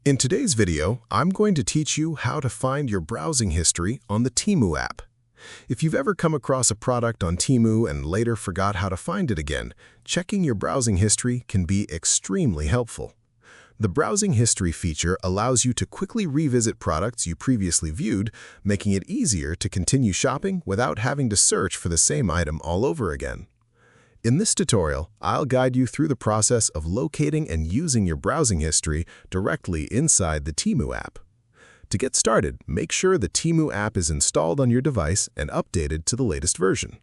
In today's video, I'm going to teach you how to find your browsing history on the Temu app. If you've ever come across a product on Temu and later forgot how to find it again, checking your browsing history can be extremely helpful. The browsing history feature allows you to quickly revisit products you previously viewed, making it easier to continue shopping without having to search for the same item all over again. In this tutorial, I'll guide you through the process of locating and using your browsing history directly inside the Temu app. To get started, make sure the Temu app is installed on your device and updated to the latest version.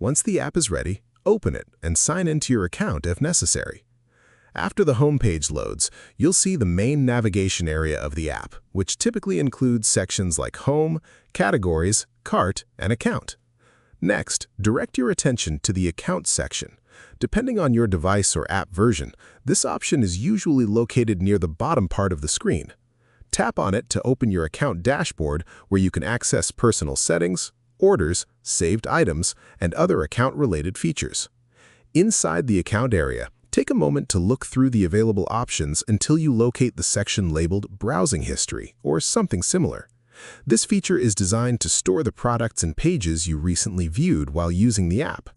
Once the app is ready, open it and sign into your account if necessary. After the home page loads, you'll see the main navigation area of the app, which typically includes sections like Home, Categories, Cart, and Account. Next, direct your attention to the Account section. Depending on your device or app version, this option is usually located near the bottom part of the screen. Tap on it to open your account dashboard where you can access personal settings, orders, saved items, and other account-related features. Inside the account area, take a moment to look through the available options until you locate the section labeled Browsing History or something similar. This feature is designed to store the products and pages you recently viewed while using the app.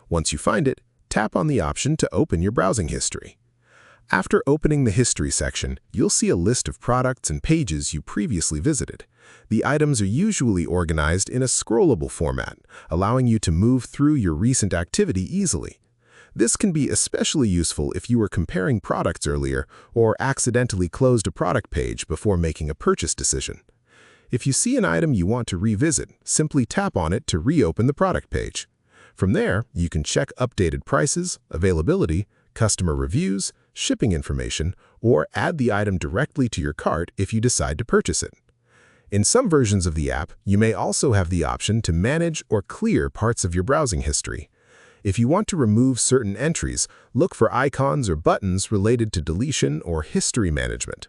Once you find it, tap on the option to open your browsing history. After opening the History section, you'll see a list of products and pages you previously visited. The items are usually organized in a scrollable format, allowing you to move through your recent activity easily. This can be especially useful if you were comparing products earlier or accidentally closed a product page before making a purchase decision. If you see an item you want to revisit, simply tap on it to reopen the product page. From there, you can check updated prices, availability, customer reviews, shipping information, or add the item directly to your cart if you decide to purchase it. In some versions of the app, you may also have the option to manage or clear parts of your browsing history. If you want to remove certain entries, look for icons or buttons related to deletion or history management.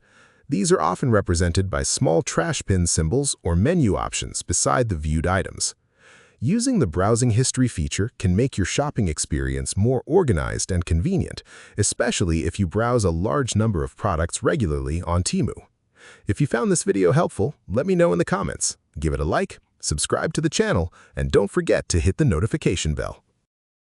These are often represented by small trash bin symbols or menu options beside the viewed items. Using the browsing history feature can make your shopping experience more organized and convenient, especially if you browse a large number of products regularly on Temu. If you found this video helpful, let me know in the comments. Give it a like, subscribe to the channel, and don't forget to hit the notification bell.